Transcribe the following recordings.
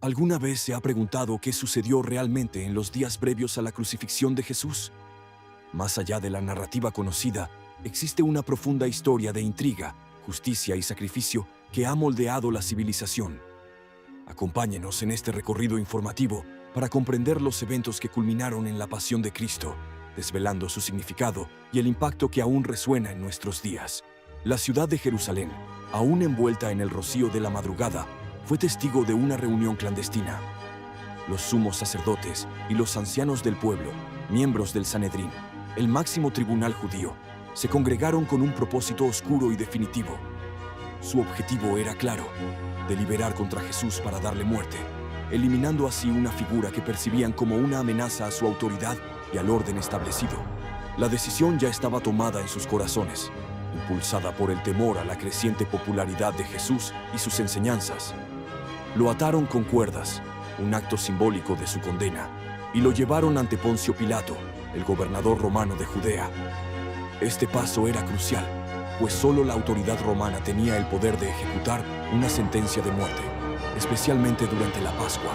¿Alguna vez se ha preguntado qué sucedió realmente en los días previos a la crucifixión de Jesús? Más allá de la narrativa conocida, existe una profunda historia de intriga, justicia y sacrificio que ha moldeado la civilización. Acompáñenos en este recorrido informativo para comprender los eventos que culminaron en la pasión de Cristo, desvelando su significado y el impacto que aún resuena en nuestros días. La ciudad de Jerusalén, aún envuelta en el rocío de la madrugada, fue testigo de una reunión clandestina. Los sumos sacerdotes y los ancianos del pueblo, miembros del Sanedrín, el máximo tribunal judío, se congregaron con un propósito oscuro y definitivo. Su objetivo era claro: deliberar contra Jesús para darle muerte, eliminando así una figura que percibían como una amenaza a su autoridad y al orden establecido. La decisión ya estaba tomada en sus corazones, impulsada por el temor a la creciente popularidad de Jesús y sus enseñanzas. Lo ataron con cuerdas, un acto simbólico de su condena, y lo llevaron ante Poncio Pilato, el gobernador romano de Judea. Este paso era crucial, pues solo la autoridad romana tenía el poder de ejecutar una sentencia de muerte, especialmente durante la Pascua,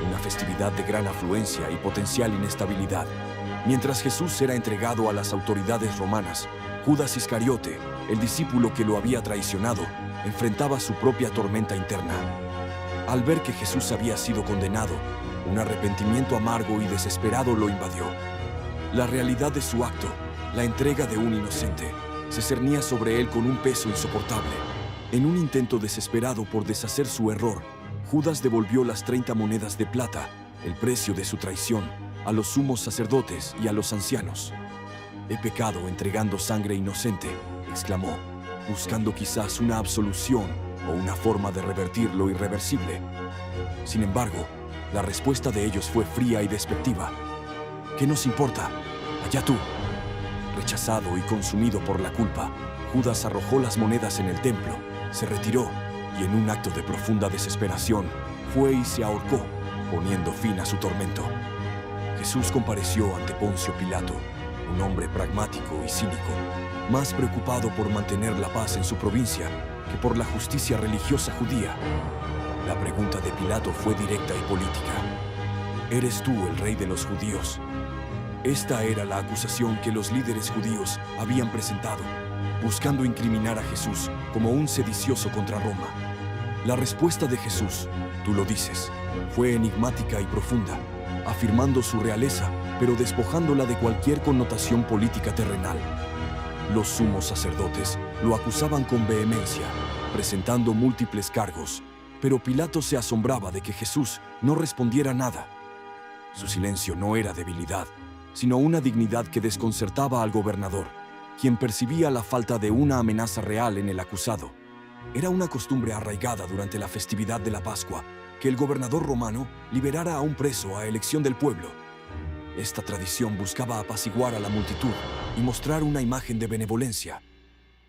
una festividad de gran afluencia y potencial inestabilidad. Mientras Jesús era entregado a las autoridades romanas, Judas Iscariote, el discípulo que lo había traicionado, enfrentaba su propia tormenta interna. Al ver que Jesús había sido condenado, un arrepentimiento amargo y desesperado lo invadió. La realidad de su acto, la entrega de un inocente, se cernía sobre él con un peso insoportable. En un intento desesperado por deshacer su error, Judas devolvió las 30 monedas de plata, el precio de su traición, a los sumos sacerdotes y a los ancianos. «He pecado entregando sangre inocente», exclamó, buscando quizás una absolución o una forma de revertir lo irreversible. Sin embargo, la respuesta de ellos fue fría y despectiva. «¿Qué nos importa? Allá tú». Rechazado y consumido por la culpa, Judas arrojó las monedas en el templo, se retiró y en un acto de profunda desesperación fue y se ahorcó, poniendo fin a su tormento. Jesús compareció ante Poncio Pilato, un hombre pragmático y cínico, más preocupado por mantener la paz en su provincia que por la justicia religiosa judía. La pregunta de Pilato fue directa y política. ¿Eres tú el rey de los judíos? Esta era la acusación que los líderes judíos habían presentado, buscando incriminar a Jesús como un sedicioso contra Roma. La respuesta de Jesús, tú lo dices, fue enigmática y profunda, afirmando su realeza, pero despojándola de cualquier connotación política terrenal. Los sumos sacerdotes lo acusaban con vehemencia, presentando múltiples cargos, pero Pilato se asombraba de que Jesús no respondiera nada. Su silencio no era debilidad, sino una dignidad que desconcertaba al gobernador, quien percibía la falta de una amenaza real en el acusado. Era una costumbre arraigada durante la festividad de la Pascua que el gobernador romano liberara a un preso a elección del pueblo. Esta tradición buscaba apaciguar a la multitud y mostrar una imagen de benevolencia.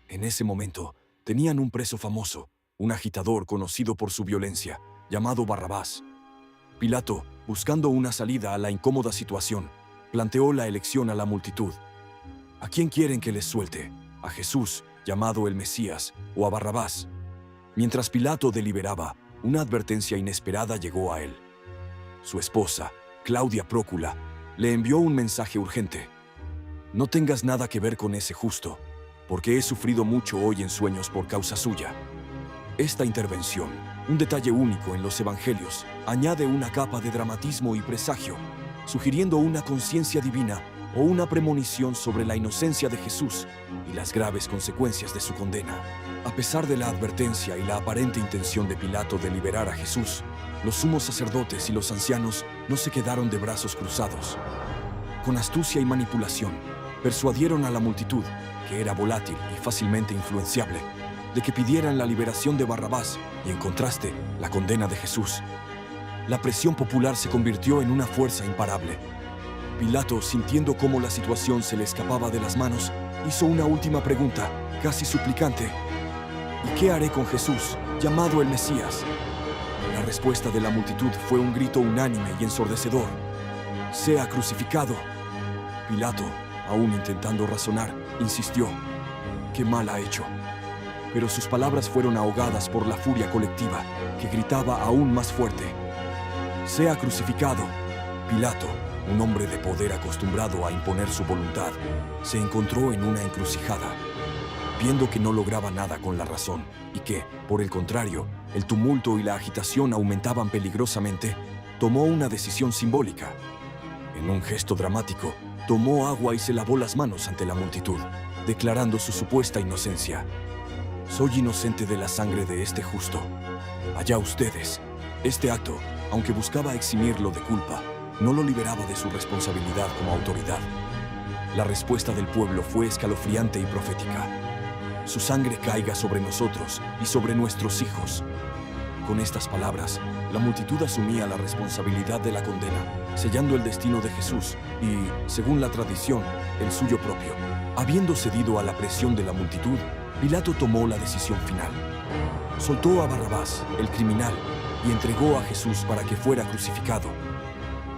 En ese momento, tenían un preso famoso, un agitador conocido por su violencia, llamado Barrabás. Pilato, buscando una salida a la incómoda situación, planteó la elección a la multitud. ¿A quién quieren que les suelte? ¿A Jesús, llamado el Mesías, o a Barrabás? Mientras Pilato deliberaba, una advertencia inesperada llegó a él. Su esposa, Claudia Prócula, le envió un mensaje urgente. No tengas nada que ver con ese justo, porque he sufrido mucho hoy en sueños por causa suya. Esta intervención, un detalle único en los evangelios, añade una capa de dramatismo y presagio, sugiriendo una conciencia divina o una premonición sobre la inocencia de Jesús y las graves consecuencias de su condena. A pesar de la advertencia y la aparente intención de Pilato de liberar a Jesús, los sumos sacerdotes y los ancianos no se quedaron de brazos cruzados. Con astucia y manipulación, persuadieron a la multitud, que era volátil y fácilmente influenciable, de que pidieran la liberación de Barrabás y, en contraste, la condena de Jesús. La presión popular se convirtió en una fuerza imparable. Pilato, sintiendo cómo la situación se le escapaba de las manos, hizo una última pregunta, casi suplicante. ¿Y qué haré con Jesús, llamado el Mesías? La respuesta de la multitud fue un grito unánime y ensordecedor. «¡Sea crucificado!». Pilato, aún intentando razonar, insistió. «¡Qué mal ha hecho!». Pero sus palabras fueron ahogadas por la furia colectiva, que gritaba aún más fuerte. «Sea crucificado». Pilato, un hombre de poder acostumbrado a imponer su voluntad, se encontró en una encrucijada. Viendo que no lograba nada con la razón y que, por el contrario, el tumulto y la agitación aumentaban peligrosamente, tomó una decisión simbólica. En un gesto dramático, tomó agua y se lavó las manos ante la multitud, declarando su supuesta inocencia. «Soy inocente de la sangre de este justo. Allá ustedes». Este acto, aunque buscaba eximirlo de culpa, no lo liberaba de su responsabilidad como autoridad. La respuesta del pueblo fue escalofriante y profética. «Su sangre caiga sobre nosotros y sobre nuestros hijos». Con estas palabras, la multitud asumía la responsabilidad de la condena, sellando el destino de Jesús y, según la tradición, el suyo propio. Habiendo cedido a la presión de la multitud, Pilato tomó la decisión final. Soltó a Barrabás, el criminal, y entregó a Jesús para que fuera crucificado.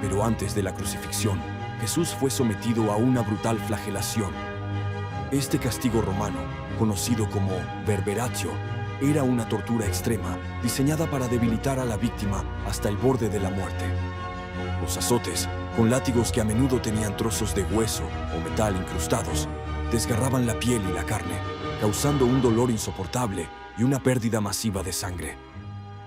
Pero antes de la crucifixión, Jesús fue sometido a una brutal flagelación. Este castigo romano, conocido como verberatio, era una tortura extrema, diseñada para debilitar a la víctima hasta el borde de la muerte. Los azotes, con látigos que a menudo tenían trozos de hueso o metal incrustados, desgarraban la piel y la carne, causando un dolor insoportable y una pérdida masiva de sangre.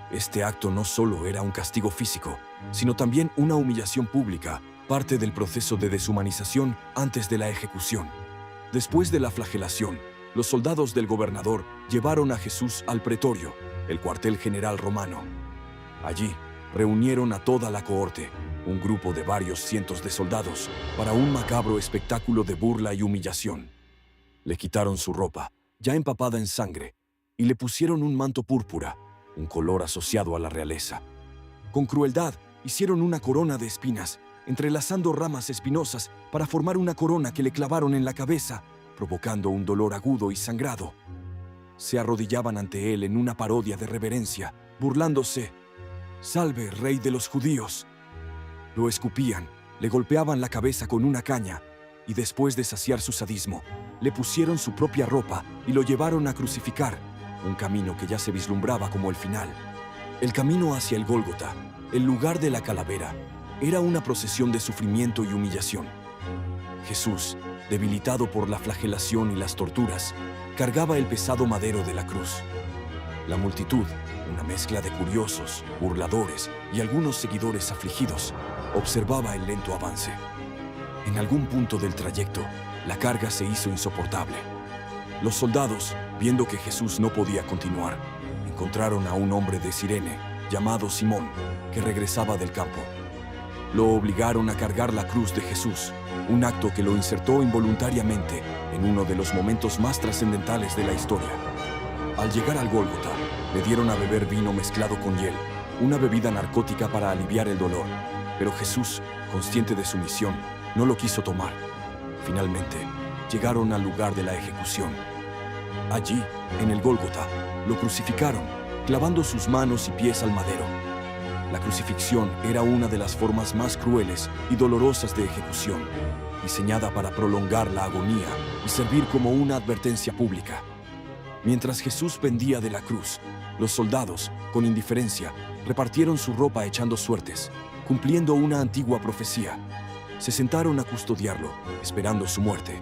Este acto no solo era un castigo físico, sino también una humillación pública, parte del proceso de deshumanización antes de la ejecución. Después de la flagelación, los soldados del gobernador llevaron a Jesús al pretorio, el cuartel general romano. Allí, reunieron a toda la cohorte, un grupo de varios cientos de soldados, para un macabro espectáculo de burla y humillación. Le quitaron su ropa, ya empapada en sangre, y le pusieron un manto púrpura, un color asociado a la realeza. Con crueldad, hicieron una corona de espinas, entrelazando ramas espinosas para formar una corona que le clavaron en la cabeza, provocando un dolor agudo y sangrado. Se arrodillaban ante él en una parodia de reverencia, burlándose: «Salve, rey de los judíos». Lo escupían, le golpeaban la cabeza con una caña, y después de saciar su sadismo, le pusieron su propia ropa y lo llevaron a crucificar, un camino que ya se vislumbraba como el final. El camino hacia el Gólgota, el lugar de la calavera, era una procesión de sufrimiento y humillación. Jesús, debilitado por la flagelación y las torturas, cargaba el pesado madero de la cruz. La multitud, una mezcla de curiosos, burladores y algunos seguidores afligidos, observaba el lento avance. En algún punto del trayecto, la carga se hizo insoportable. Los soldados, viendo que Jesús no podía continuar, encontraron a un hombre de Cirene, llamado Simón, que regresaba del campo. Lo obligaron a cargar la cruz de Jesús, un acto que lo insertó involuntariamente en uno de los momentos más trascendentales de la historia. Al llegar al Gólgota, le dieron a beber vino mezclado con hiel, una bebida narcótica para aliviar el dolor, pero Jesús, consciente de su misión, no lo quiso tomar. Finalmente, llegaron al lugar de la ejecución. Allí, en el Gólgota, lo crucificaron, clavando sus manos y pies al madero. La crucifixión era una de las formas más crueles y dolorosas de ejecución, diseñada para prolongar la agonía y servir como una advertencia pública. Mientras Jesús pendía de la cruz, los soldados, con indiferencia, repartieron su ropa echando suertes, cumpliendo una antigua profecía. Se sentaron a custodiarlo, esperando su muerte.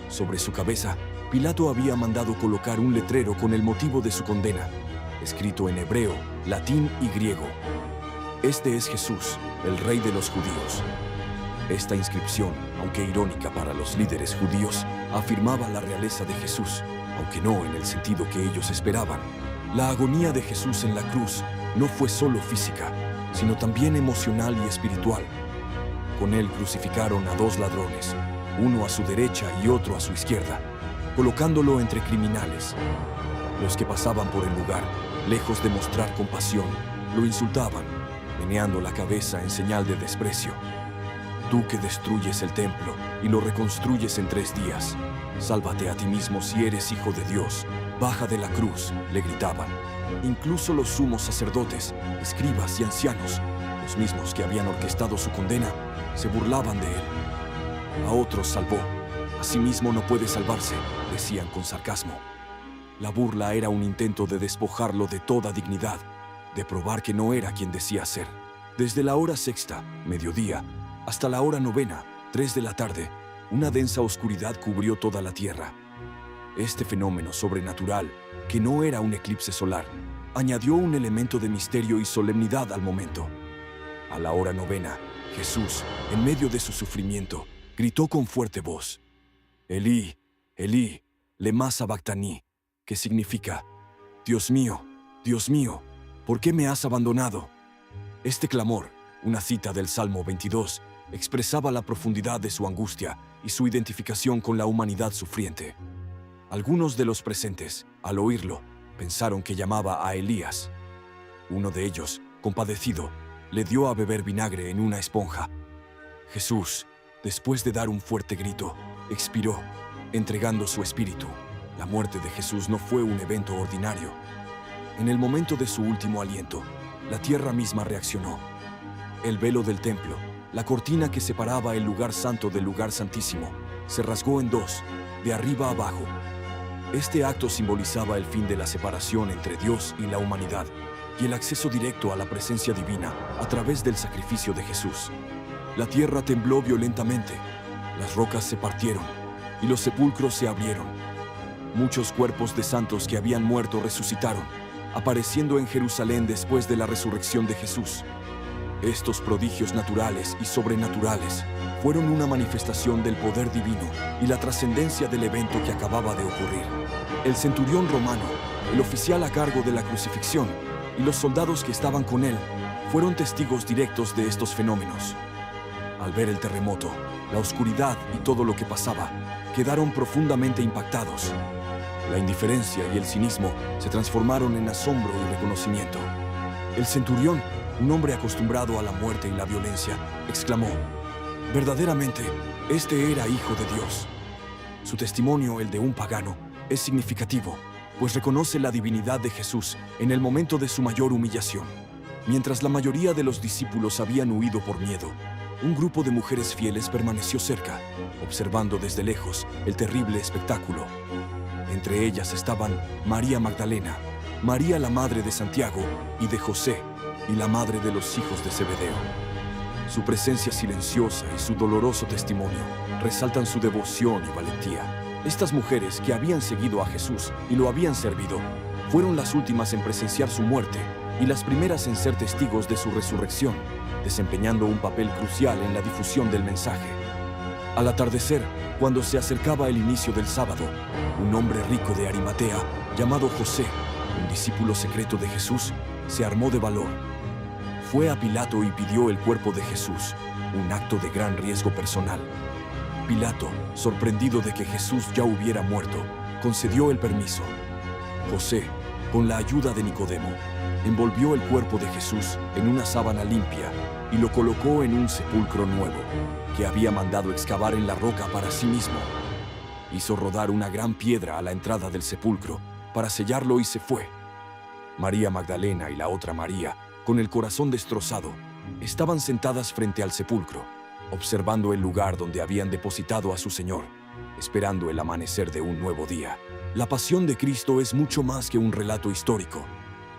Sobre su cabeza, Pilato había mandado colocar un letrero con el motivo de su condena, escrito en hebreo, latín y griego: «Este es Jesús, el Rey de los Judíos». Esta inscripción, aunque irónica para los líderes judíos, afirmaba la realeza de Jesús, aunque no en el sentido que ellos esperaban. La agonía de Jesús en la cruz no fue solo física, sino también emocional y espiritual. Con él crucificaron a dos ladrones, uno a su derecha y otro a su izquierda, colocándolo entre criminales. Los que pasaban por el lugar, lejos de mostrar compasión, lo insultaban, meneando la cabeza en señal de desprecio. «Tú que destruyes el templo y lo reconstruyes en 3 días, sálvate a ti mismo si eres hijo de Dios, baja de la cruz», le gritaban. Incluso los sumos sacerdotes, escribas y ancianos, los mismos que habían orquestado su condena, se burlaban de él. «A otros salvó, a sí mismo no puede salvarse», decían con sarcasmo. La burla era un intento de despojarlo de toda dignidad, de probar que no era quien decía ser. Desde la hora sexta, mediodía, hasta la hora novena, 3 de la tarde, una densa oscuridad cubrió toda la tierra. Este fenómeno sobrenatural, que no era un eclipse solar, añadió un elemento de misterio y solemnidad al momento. A la hora novena, Jesús, en medio de su sufrimiento, gritó con fuerte voz: Elí, Elí, lema sabactani, que significa: Dios mío, ¿por qué me has abandonado? Este clamor, una cita del Salmo 22, expresaba la profundidad de su angustia y su identificación con la humanidad sufriente. Algunos de los presentes, al oírlo, pensaron que llamaba a Elías. Uno de ellos, compadecido, le dio a beber vinagre en una esponja. Jesús, después de dar un fuerte grito, expiró, entregando su espíritu. La muerte de Jesús no fue un evento ordinario. En el momento de su último aliento, la tierra misma reaccionó. El velo del templo, la cortina que separaba el lugar santo del lugar santísimo, se rasgó en dos, de arriba a abajo. Este acto simbolizaba el fin de la separación entre Dios y la humanidad y el acceso directo a la presencia divina a través del sacrificio de Jesús. La tierra tembló violentamente, las rocas se partieron y los sepulcros se abrieron. Muchos cuerpos de santos que habían muerto resucitaron, apareciendo en Jerusalén después de la resurrección de Jesús. Estos prodigios naturales y sobrenaturales fueron una manifestación del poder divino y la trascendencia del evento que acababa de ocurrir. El centurión romano, el oficial a cargo de la crucifixión y los soldados que estaban con él fueron testigos directos de estos fenómenos. Al ver el terremoto, la oscuridad y todo lo que pasaba, quedaron profundamente impactados. La indiferencia y el cinismo se transformaron en asombro y reconocimiento. El centurión, un hombre acostumbrado a la muerte y la violencia, exclamó: «Verdaderamente, este era hijo de Dios». Su testimonio, el de un pagano, es significativo, pues reconoce la divinidad de Jesús en el momento de su mayor humillación. Mientras la mayoría de los discípulos habían huido por miedo, un grupo de mujeres fieles permaneció cerca, observando desde lejos el terrible espectáculo. Entre ellas estaban María Magdalena, María la madre de Santiago y de José, y la madre de los hijos de Zebedeo. Su presencia silenciosa y su doloroso testimonio resaltan su devoción y valentía. Estas mujeres que habían seguido a Jesús y lo habían servido, fueron las últimas en presenciar su muerte y las primeras en ser testigos de su resurrección, desempeñando un papel crucial en la difusión del mensaje. Al atardecer, cuando se acercaba el inicio del sábado, un hombre rico de Arimatea, llamado José, un discípulo secreto de Jesús, se armó de valor. Fue a Pilato y pidió el cuerpo de Jesús, un acto de gran riesgo personal. Pilato, sorprendido de que Jesús ya hubiera muerto, concedió el permiso. José, con la ayuda de Nicodemo, envolvió el cuerpo de Jesús en una sábana limpia y lo colocó en un sepulcro nuevo, que había mandado excavar en la roca para sí mismo. Hizo rodar una gran piedra a la entrada del sepulcro para sellarlo y se fue. María Magdalena y la otra María, con el corazón destrozado, estaban sentadas frente al sepulcro, observando el lugar donde habían depositado a su Señor, esperando el amanecer de un nuevo día. La pasión de Cristo es mucho más que un relato histórico.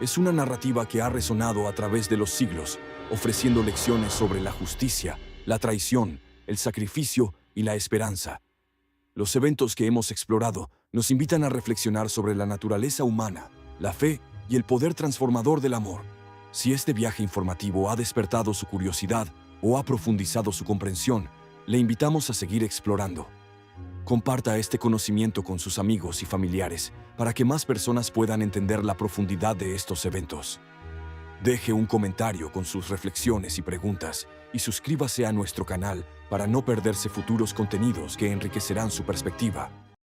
Es una narrativa que ha resonado a través de los siglos, ofreciendo lecciones sobre la justicia, la traición, el sacrificio y la esperanza. Los eventos que hemos explorado nos invitan a reflexionar sobre la naturaleza humana, la fe y el poder transformador del amor. Si este viaje informativo ha despertado su curiosidad o ha profundizado su comprensión, le invitamos a seguir explorando. Comparta este conocimiento con sus amigos y familiares para que más personas puedan entender la profundidad de estos eventos. Deje un comentario con sus reflexiones y preguntas y suscríbase a nuestro canal para no perderse futuros contenidos que enriquecerán su perspectiva.